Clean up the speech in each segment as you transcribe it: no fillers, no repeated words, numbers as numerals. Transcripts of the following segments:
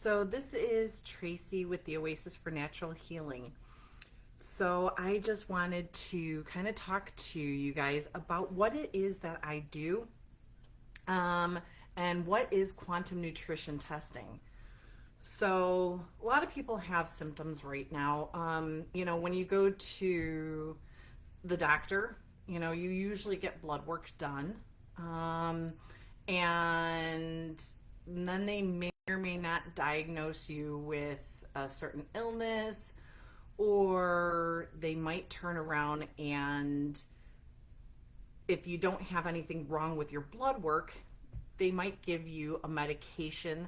So this is Tracy with the Oasis for Natural Healing. So I just wanted to kind of talk to you guys about what it is that I do, um, and what is quantum nutrition testing. So a lot of people have symptoms right now. When you go to the doctor, you usually get blood work done, and then they may or may not diagnose you with a certain illness, or they might turn around and if you don't have anything wrong with your blood work, they might give you a medication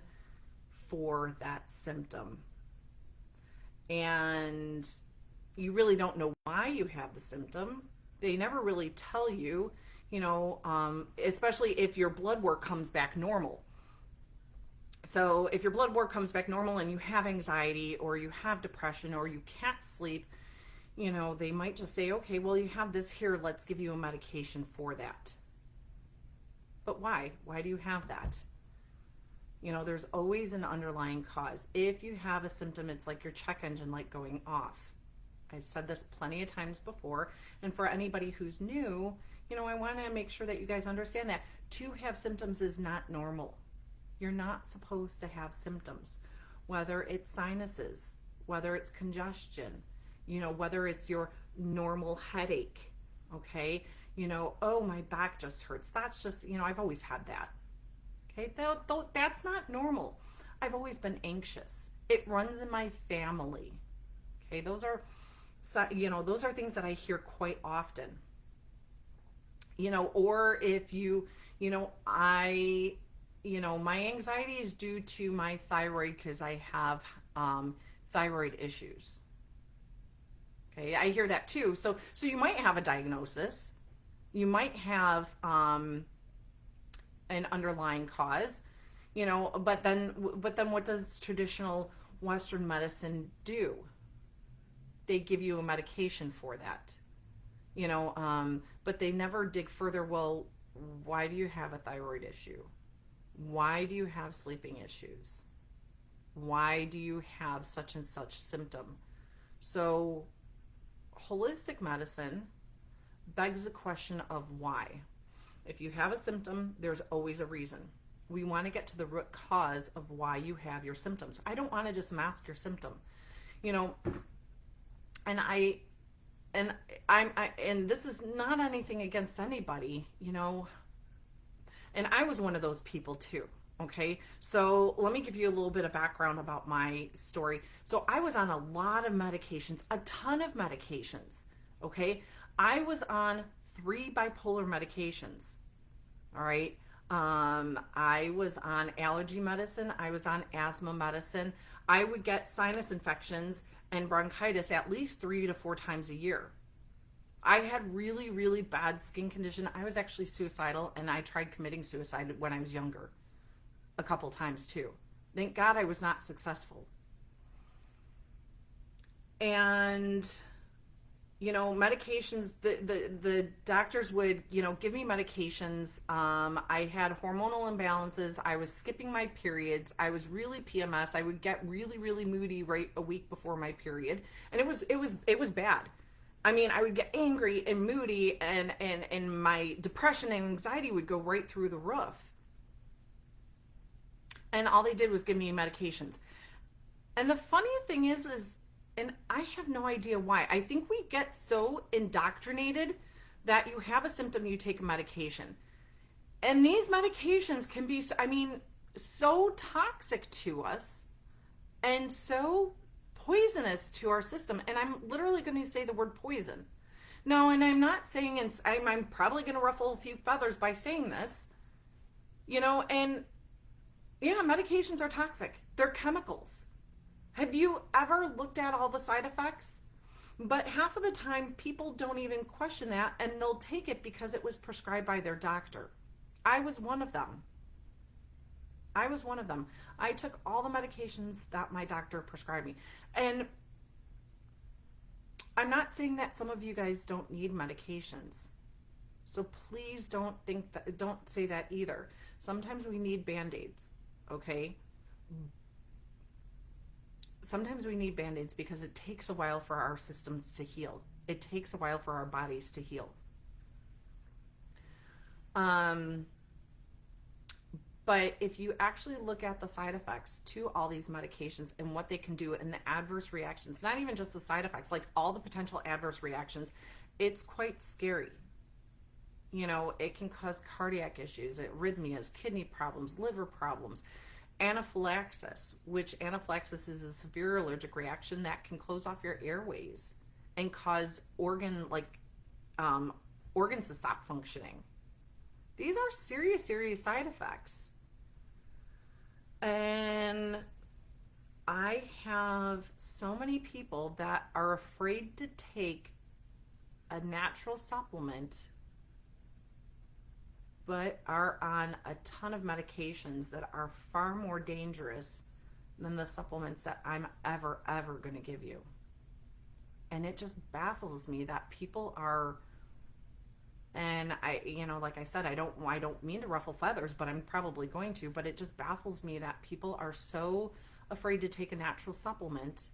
for that symptom. And you really don't know why you have the symptom. They never really tell you, especially if your blood work comes back normal. So if your blood work comes back normal and you have anxiety or you have depression or you can't sleep, they might just say, okay, well, you have this here, let's give you a medication for that. But why? Why do you have that? There's always an underlying cause. If you have a symptom, it's like your check engine light going off. I've said this plenty of times before. And for anybody who's new, I want to make sure that you guys understand that to have symptoms is not normal. You're not supposed to have symptoms, whether it's sinuses, whether it's congestion, whether it's your normal headache, okay? Oh, my back just hurts. That's just, I've always had that. Okay, that's not normal. I've always been anxious. It runs in my family. Okay, those are things that I hear quite often. Or if my anxiety is due to my thyroid because I have thyroid issues. Okay, I hear that too. So you might have a diagnosis. You might have an underlying cause, but then what does traditional Western medicine do? They give you a medication for that, but they never dig further. Well, why do you have a thyroid issue? Why do you have sleeping issues? Why do you have such and such symptom? So holistic medicine begs the question of why. If you have a symptom, there's always a reason. We want to get to the root cause of why you have your symptoms. I don't want to just mask your symptom, and and this is not anything against anybody, and I was one of those people too. Okay, so let me give you a little bit of background about my story. So I was on a lot of medications, a ton of medications. Okay, I was on 3 bipolar medications. All right. I was on allergy medicine. I was on asthma medicine. I would get sinus infections and bronchitis at least 3 to 4 times a year. I had really, really bad skin condition. I was actually suicidal, and I tried committing suicide when I was younger a couple times too. Thank God I was not successful. And medications, the doctors would, give me medications. I had hormonal imbalances. I was skipping my periods. I was really PMS. I would get really, really moody right a week before my period. And it was bad. I mean, I would get angry and moody, and my depression and anxiety would go right through the roof. And all they did was give me medications. And the funny thing is, and I have no idea why. I think we get so indoctrinated that you have a symptom, you take a medication. And these medications can be, so toxic to us and so poisonous to our system. And I'm literally going to say the word poison. No, and I'm not saying, I'm probably going to ruffle a few feathers by saying this, and yeah, medications are toxic. They're chemicals. Have you ever looked at all the side effects? But half of the time, people don't even question that, and they'll take it because it was prescribed by their doctor. I was one of them. I took all the medications that my doctor prescribed me. And I'm not saying that some of you guys don't need medications. So please don't say that either. Sometimes we need Band-Aids, okay? sometimes we need band-aids because it takes a while for our systems to heal. It takes a while for our bodies to heal. But if you actually look at the side effects to all these medications and what they can do and the adverse reactions, not even just the side effects, like all the potential adverse reactions, it's quite scary. You know, it can cause cardiac issues, arrhythmias, kidney problems, liver problems, anaphylaxis, which anaphylaxis is a severe allergic reaction that can close off your airways and cause organs to stop functioning. These are serious, serious side effects. And I have so many people that are afraid to take a natural supplement, but are on a ton of medications that are far more dangerous than the supplements that I'm ever going to give you. And it just baffles me that people are, and I, you know, like I said, I don't mean to ruffle feathers, but I'm probably going to, but it just baffles me that people are so afraid to take a natural supplement,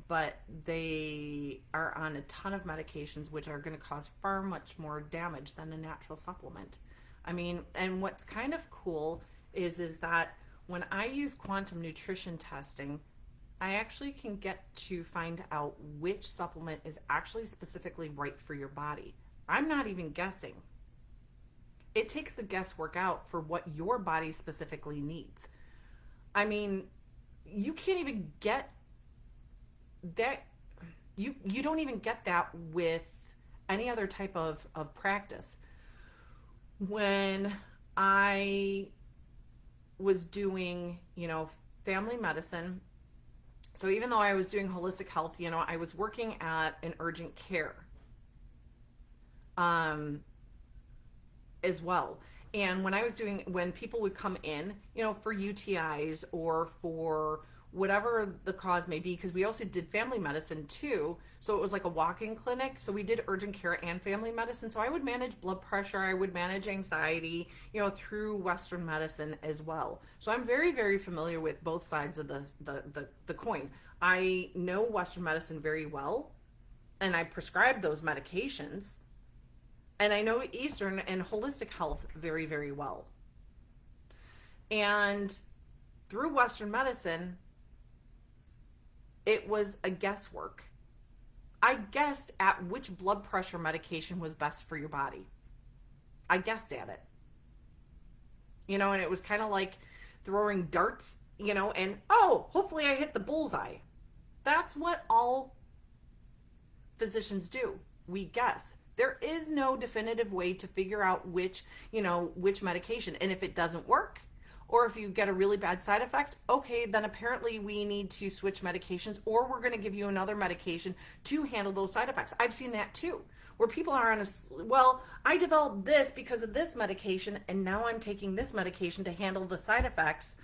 but they are on a ton of medications which are going to cause far much more damage than a natural supplement. I mean, and what's kind of cool is that when I use quantum nutrition testing, I actually can get to find out which supplement is actually specifically right for your body. I'm not even guessing. It takes the guesswork out for what your body specifically needs. I mean, you can't even get that. You don't even get that with any other type of practice. When I was doing, you know, family medicine, so even though I was doing holistic health, you know, I was working at an urgent care as well. And when people would come in, you know, for UTIs or for whatever the cause may be, because we also did family medicine too. So it was like a walk-in clinic. So we did urgent care and family medicine. So I would manage blood pressure. I would manage anxiety, you know, through Western medicine as well. So I'm very, very familiar with both sides of the coin. I know Western medicine very well, and I prescribe those medications. And I know Eastern and holistic health very, very well. And through Western medicine, it was a guesswork. I guessed at which blood pressure medication was best for your body. I guessed at it. You know, and it was kind of like throwing darts, you know, and hopefully I hit the bullseye. That's what all physicians do. We guess. There is no definitive way to figure out which medication. And if it doesn't work, or if you get a really bad side effect, okay, then apparently we need to switch medications, or we're going to give you another medication to handle those side effects. I've seen that too, where people are on I developed this because of this medication, and now I'm taking this medication to handle the side effects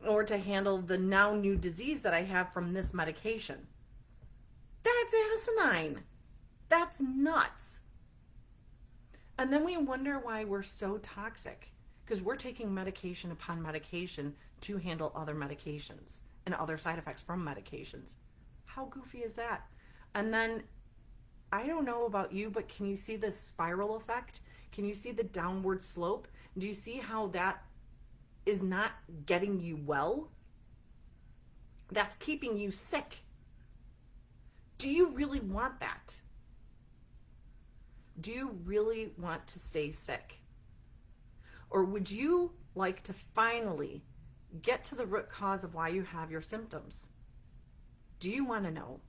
or to handle the now new disease that I have from this medication. That's asinine. That's nuts. And then we wonder why we're so toxic, because we're taking medication upon medication to handle other medications and other side effects from medications. How goofy is that? And then, I don't know about you, but can you see the spiral effect? Can you see the downward slope? Do you see how that is not getting you well? That's keeping you sick. Do you really want that? Do you really want to stay sick? Or would you like to finally get to the root cause of why you have your symptoms? Do you want to know?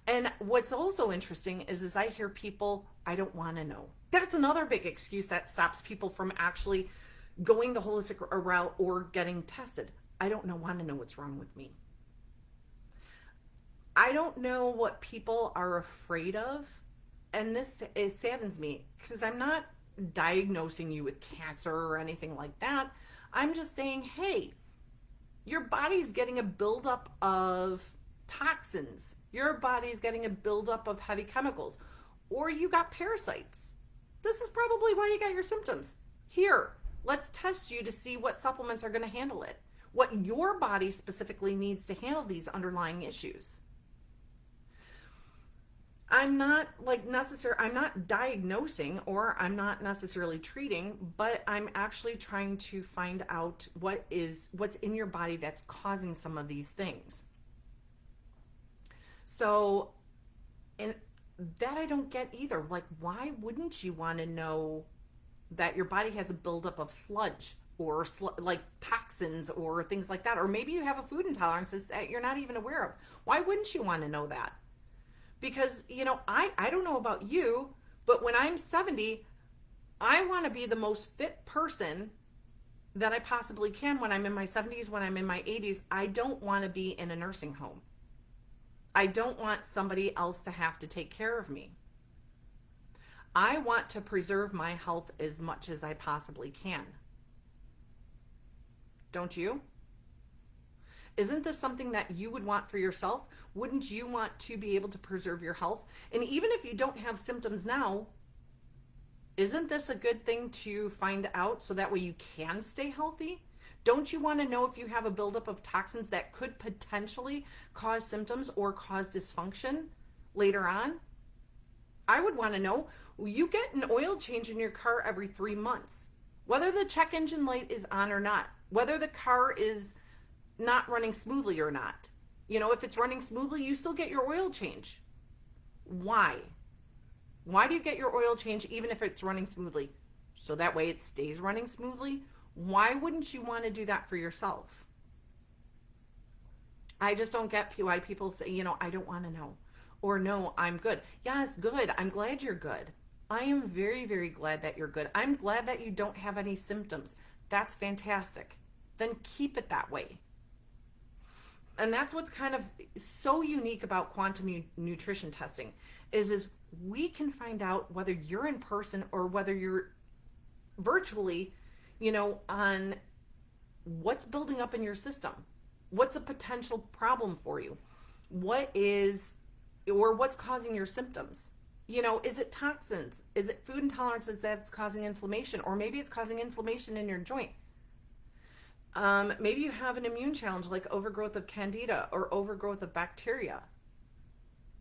And what's also interesting is I hear people, I don't want to know. That's another big excuse that stops people from actually going the holistic route or getting tested. I don't want to know what's wrong with me. I don't know what people are afraid of. And it saddens me, because I'm not diagnosing you with cancer or anything like that. I'm just saying, hey, your body's getting a buildup of toxins. Your body's getting a buildup of heavy chemicals. Or you got parasites. This is probably why you got your symptoms. Here, let's test you to see what supplements are going to handle it. what your body specifically needs to handle these underlying issues. I'm not I'm not diagnosing, or I'm not necessarily treating, but I'm actually trying to find out what's in your body that's causing some of these things. So, and that I don't get either. Like, why wouldn't you want to know that your body has a buildup of sludge or like toxins or things like that? Or maybe you have a food intolerance that you're not even aware of. Why wouldn't you want to know that? Because, I don't know about you, but when I'm 70, I want to be the most fit person that I possibly can when I'm in my 70s, when I'm in my 80s. I don't want to be in a nursing home. I don't want somebody else to have to take care of me. I want to preserve my health as much as I possibly can. Don't you? Isn't this something that you would want for yourself? Wouldn't you want to be able to preserve your health? And even if you don't have symptoms now, isn't this a good thing to find out so that way you can stay healthy? Don't you want to know if you have a buildup of toxins that could potentially cause symptoms or cause dysfunction later on? I would want to know. You get an oil change in your car every 3 months, whether the check engine light is on or not, whether the car is not running smoothly or not. If it's running smoothly, you still get your oil change. Why? Why do you get your oil change even if it's running smoothly? So that way it stays running smoothly? Why wouldn't you want to do that for yourself? I just don't get why people say, I don't want to know. Or no, I'm good. Yes, good. I'm glad you're good. I am very, very glad that you're good. I'm glad that you don't have any symptoms. That's fantastic. Then keep it that way. And that's what's kind of so unique about quantum nutrition testing is we can find out whether you're in person or whether you're virtually, on what's building up in your system. What's a potential problem for you? What's causing your symptoms? Is it toxins? Is it food intolerances that's causing inflammation? Or maybe it's causing inflammation in your joint. Maybe you have an immune challenge like overgrowth of candida or overgrowth of bacteria.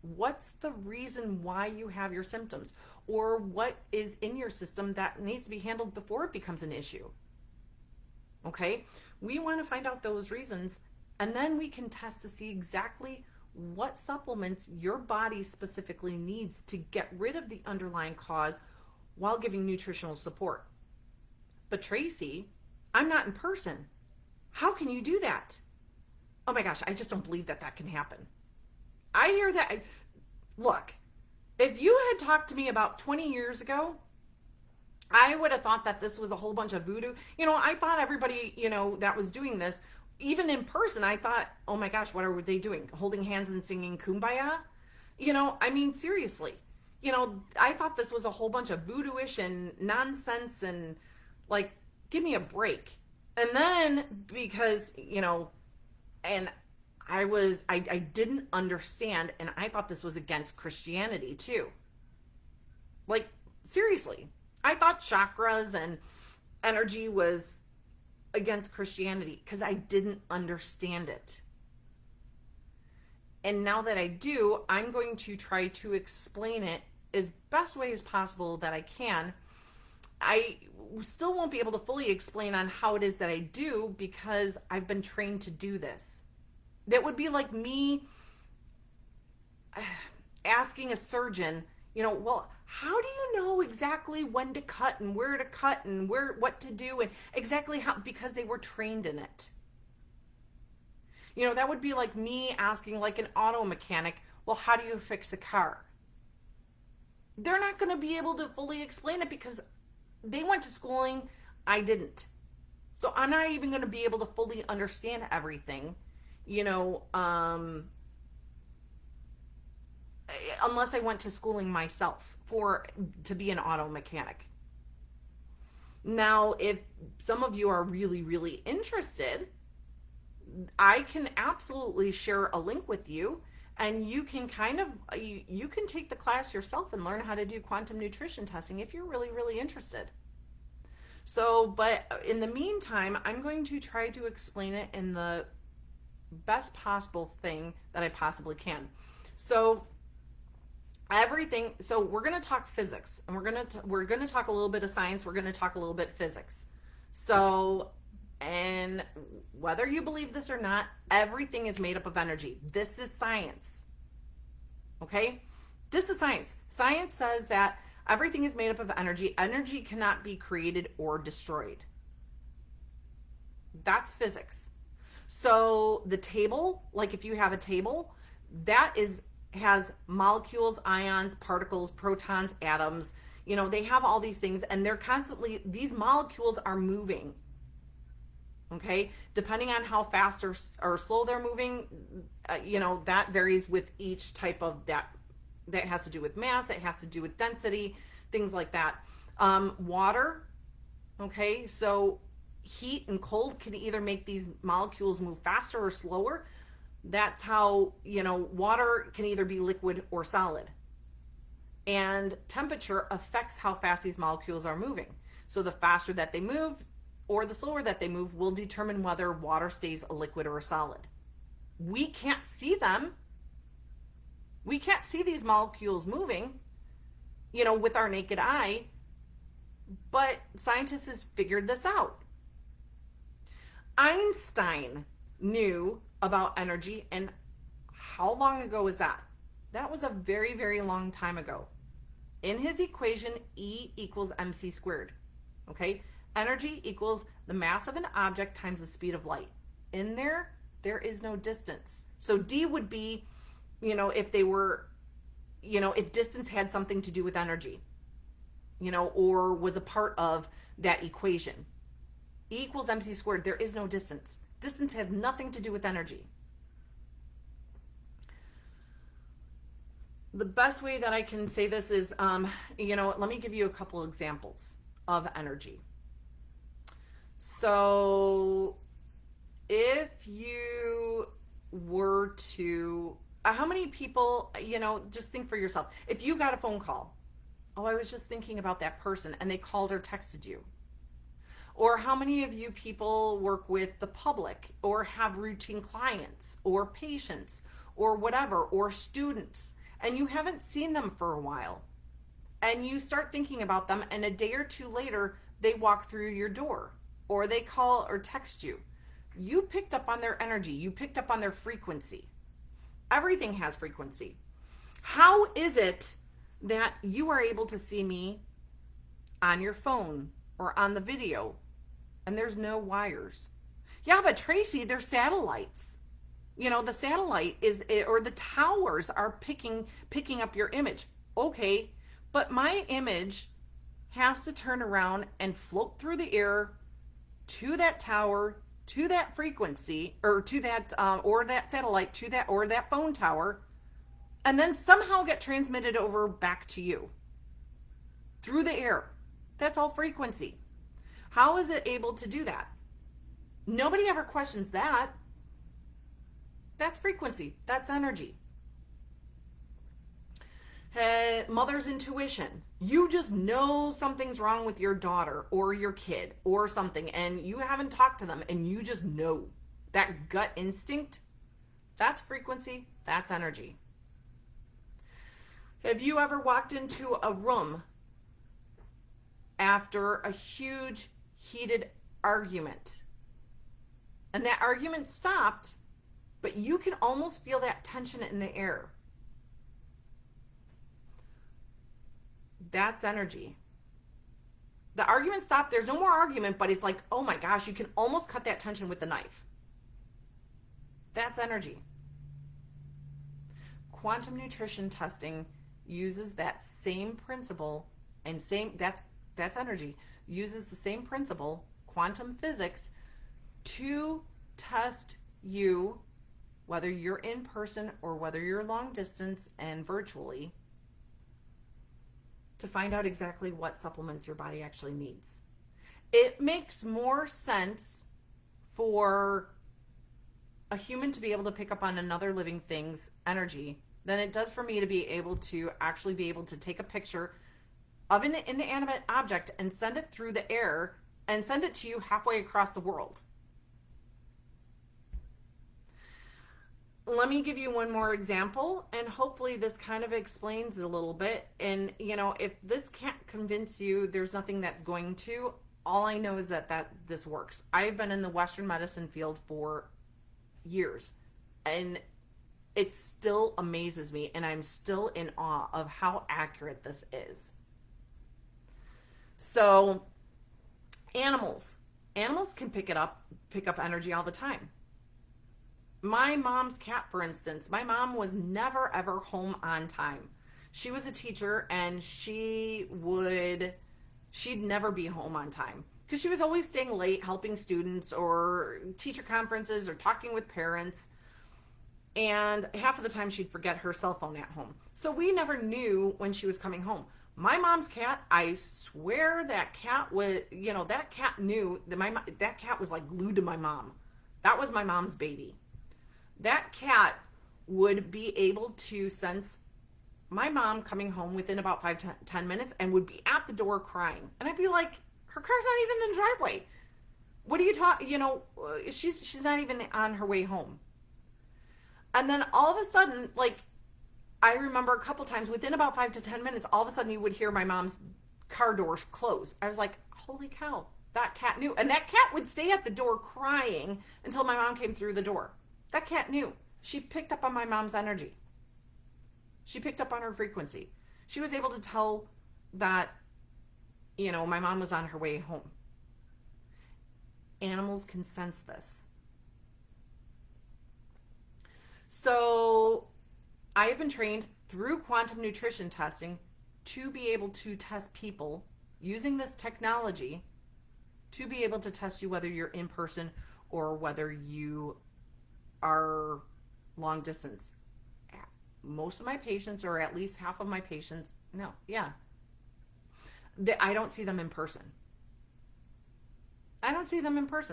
What's the reason why you have your symptoms? Or what is in your system that needs to be handled before it becomes an issue? Okay? We want to find out those reasons, and then we can test to see exactly what supplements your body specifically needs to get rid of the underlying cause while giving nutritional support. But Tracy, I'm not in person. How can you do that? Oh my gosh, I just don't believe that can happen. I hear that. Look, if you had talked to me about 20 years ago, I would have thought that this was a whole bunch of voodoo. I thought everybody, that was doing this, even in person, I thought, oh my gosh, what are they doing? Holding hands and singing Kumbaya? Seriously. I thought this was a whole bunch of voodoo-ish and nonsense and give me a break. And then because, and I didn't understand, and I thought this was against Christianity too. Seriously, I thought chakras and energy was against Christianity because I didn't understand it. And now that I do, I'm going to try to explain it as best way as possible that I can. I still won't be able to fully explain on how it is that I do because I've been trained to do this. That would be like me asking a surgeon, well, how do you know exactly when to cut and where to cut and what to do and exactly how, because they were trained in it. That would be like me asking like an auto mechanic, well, how do you fix a car? They're not going to be able to fully explain it because they went to schooling, I didn't. So I'm not even going to be able to fully understand everything, unless I went to schooling myself to be an auto mechanic. Now, if some of you are really, really interested, I can absolutely share a link with you, and you can you can take the class yourself and learn how to do quantum nutrition testing if you're really, really interested. So, but in the meantime, I'm going to try to explain it in the best possible thing that I possibly can. So, so we're going to talk physics, and we're going to talk a little bit of science, we're going to talk a little bit physics. So, and whether you believe this or not, everything is made up of energy. This is science. Okay? This is science. Science says that everything is made up of energy. Energy cannot be created or destroyed. That's physics. So the table, like if you have a table, has molecules, ions, particles, protons, atoms. You know, they have all these things, and these molecules are moving. Okay? Depending on how fast or slow they're moving, that varies with each type of that has to do with mass, it has to do with density, things like that. Water, okay, so heat and cold can either make these molecules move faster or slower. That's how, water can either be liquid or solid. And temperature affects how fast these molecules are moving. So the faster that they move or the slower that they move will determine whether water stays a liquid or a solid. We can't see them. We can't see these molecules moving, with our naked eye, but scientists have figured this out. Einstein knew about energy, and how long ago was that? That was a very, very long time ago. In his equation, E equals mc squared, okay? Energy equals the mass of an object times the speed of light. In there is no distance. So D would be, if they were, if distance had something to do with energy, or was a part of that equation. E equals mc squared. There is no distance. Distance has nothing to do with energy. The best way that I can say this is, let me give you a couple examples of energy. So if you were to, how many people, just think for yourself. If you got a phone call, oh, I was just thinking about that person, and they called or texted you. Or how many of you people work with the public or have routine clients or patients or whatever, or students, and you haven't seen them for a while, and you start thinking about them, and a day or two later, they walk through your door, or they call or text you. You picked up on their energy. You picked up on their frequency. Everything has frequency. How is it that you are able to see me on your phone or on the video and there's no wires? Yeah, but Tracy, they're satellites. The satellite or the towers are picking up your image. Okay, but my image has to turn around and float through the air to that tower, to that frequency, or to that or that satellite, to that or that phone tower, and then somehow get transmitted over back to you through the air. That's all frequency. How is it able to do that? Nobody ever questions that. That's frequency. That's energy. Mother's intuition. You just know something's wrong with your daughter or your kid or something, and you haven't talked to them, and you just know. That gut instinct, that's frequency. That's energy. Have you ever walked into a room after a huge heated argument, and that argument stopped, but you can almost feel that tension in the air? That's energy. The argument stopped. There's no more argument, but it's like, oh my gosh, you can almost cut that tension with the knife. That's energy. Quantum nutrition testing uses that same principle, and that's energy. Uses the same principle, quantum physics, to test you, whether you're in person or whether you're long distance and virtually, to find out exactly what supplements your body actually needs. It makes more sense for a human to be able to pick up on another living thing's energy than it does for me to be able to take a picture of an inanimate object and send it through the air and send it to you halfway across the world. Let me give you one more example, and hopefully this kind of explains it a little bit. And, if this can't convince you, there's nothing that's going to. All I know is that this works. I've been in the Western medicine field for years, and it still amazes me, and I'm still in awe of how accurate this is. So, animals can pick up energy all the time. My mom's cat, for instance, my mom was never ever home on time. She was a teacher, and she'd never be home on time because she was always staying late helping students or teacher conferences or talking with parents. And half of the time she'd forget her cell phone at home. So we never knew when she was coming home. My mom's cat, I swear that cat was, that cat knew that cat was like glued to my mom. That was my mom's baby. That cat would be able to sense my mom coming home within about 5-10 minutes and would be at the door crying. And I'd be like, her car's not even in the driveway. What are you talking, she's not even on her way home. And then all of a sudden, like, I remember a couple times within about 5 to 10 minutes, all of a sudden you would hear my mom's car doors close. I was like, holy cow, that cat knew. And that cat would stay at the door crying until my mom came through the door. That cat knew. She picked up on my mom's energy. She picked up on her frequency. She was able to tell that, my mom was on her way home. Animals can sense this. So I have been trained through quantum nutrition testing to be able to test people using this technology to be able to test you whether you're in person or whether you are long distance. Most of my patients, or at least half of my patients, I don't see them in person.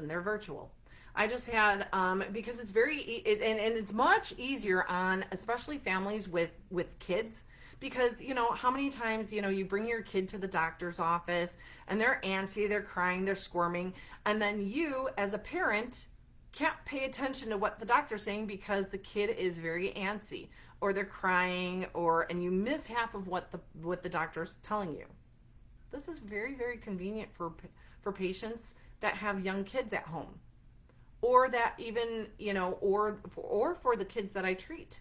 They're virtual. I just had, because it's and it's much easier on, especially families with kids, because, how many times, you bring your kid to the doctor's office and they're antsy, they're crying, they're squirming, and then you, as a parent, can't pay attention to what the doctor's saying because the kid is very antsy or they're crying, and you miss half of what the doctor's telling you. This is very, very convenient for patients that have young kids at home, or that even, or for the kids that I treat.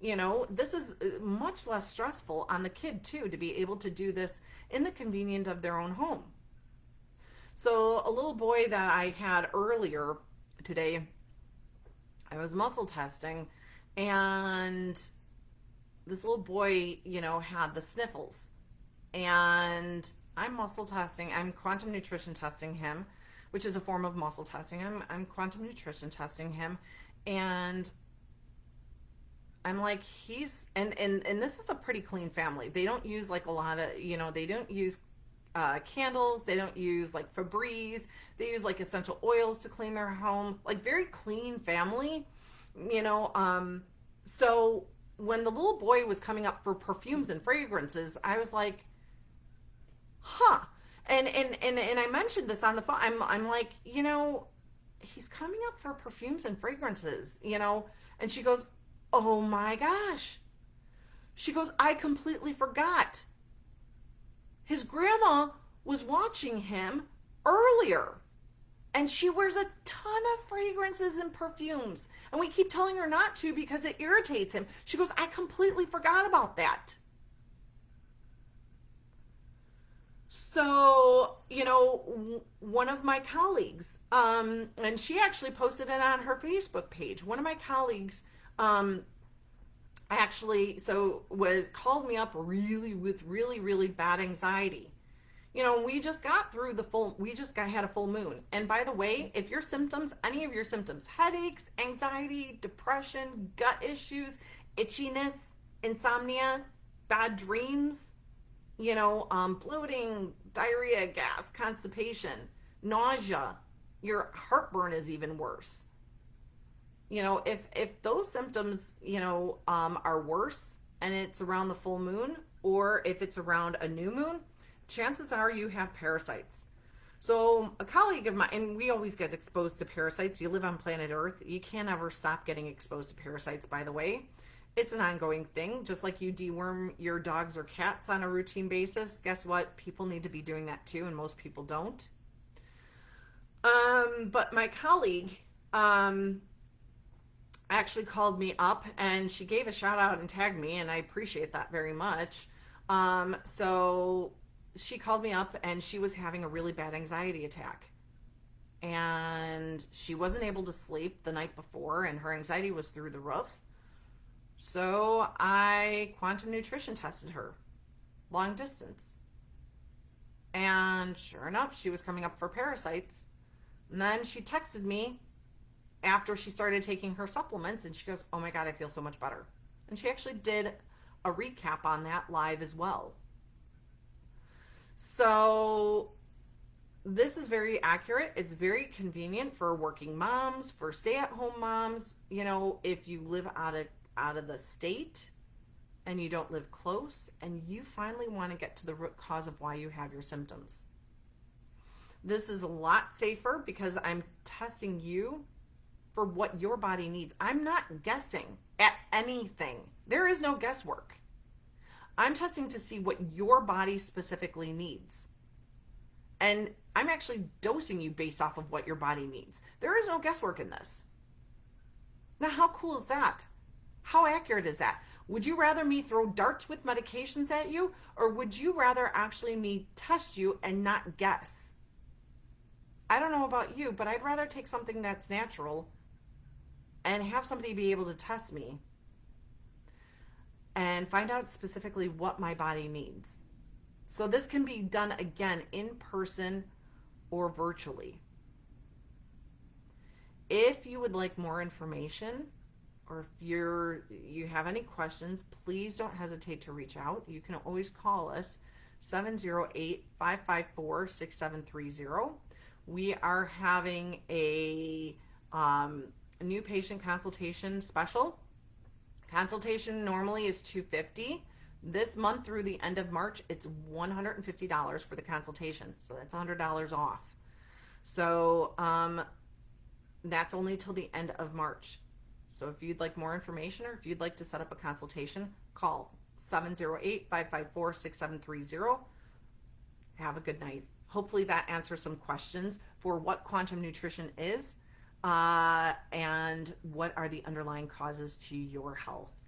This is much less stressful on the kid too, to be able to do this in the convenience of their own home. So a little boy that I had earlier today, I was muscle testing, and this little boy, had the sniffles, and I'm muscle testing, I'm quantum nutrition testing him, which is a form of muscle testing. I'm quantum nutrition testing him, and I'm like, and this is a pretty clean family. They don't use like a lot of, they don't use candles. They don't use like Febreze. They use like essential oils to clean their home. Like very clean family, so when the little boy was coming up for perfumes and fragrances, I was like, huh. And I mentioned this on the phone. I'm like, he's coming up for perfumes and fragrances, and she goes, oh my gosh. She goes, I completely forgot. His grandma was watching him earlier, and she wears a ton of fragrances and perfumes, and we keep telling her not to because it irritates him. She goes, I completely forgot about that. So, one of my colleagues, and she actually posted it on her Facebook page. One of my colleagues, called me up with really bad anxiety. We just got through had a full moon. And by the way, if your symptoms, any of your symptoms, headaches, anxiety, depression, gut issues, itchiness, insomnia, bad dreams, bloating, diarrhea, gas, constipation, nausea, your heartburn is even worse. If those symptoms, are worse and it's around the full moon, or if it's around a new moon, chances are you have parasites. So a colleague of mine, and we always get exposed to parasites. You live on planet Earth. You can't ever stop getting exposed to parasites, by the way. It's an ongoing thing. Just like you deworm your dogs or cats on a routine basis, guess what? People need to be doing that too, and most people don't. But my colleague actually called me up and she gave a shout out and tagged me, and I appreciate that very much. So she called me up and she was having a really bad anxiety attack. And she wasn't able to sleep the night before, and her anxiety was through the roof. So I quantum nutrition tested her long distance. And sure enough, she was coming up for parasites. And then she texted me after she started taking her supplements, and she goes, "Oh my God, I feel so much better." And she actually did a recap on that live as well. So this is very accurate. It's very convenient for working moms, for stay-at-home moms. You know, if you live out of the state and you don't live close and you finally want to get to the root cause of why you have your symptoms. This is a lot safer because I'm testing you for what your body needs. I'm not guessing at anything. There is no guesswork. I'm testing to see what your body specifically needs. And I'm actually dosing you based off of what your body needs. There is no guesswork in this. Now, how cool is that? How accurate is that? Would you rather me throw darts with medications at you, or would you rather actually me test you and not guess? I don't know about you, but I'd rather take something that's natural and have somebody be able to test me and find out specifically what my body needs. So this can be done again in person or virtually. If you would like more information, or if you have any questions, please don't hesitate to reach out. You can always call us 708-554-6730. We are having a new patient consultation special. Consultation normally is $250. This month through the end of March, it's $150 for the consultation. So that's $100 off. So that's only till the end of March. So if you'd like more information, or if you'd like to set up a consultation, call 708-554-6730. Have a good night. Hopefully that answers some questions for what quantum nutrition is and what are the underlying causes to your health.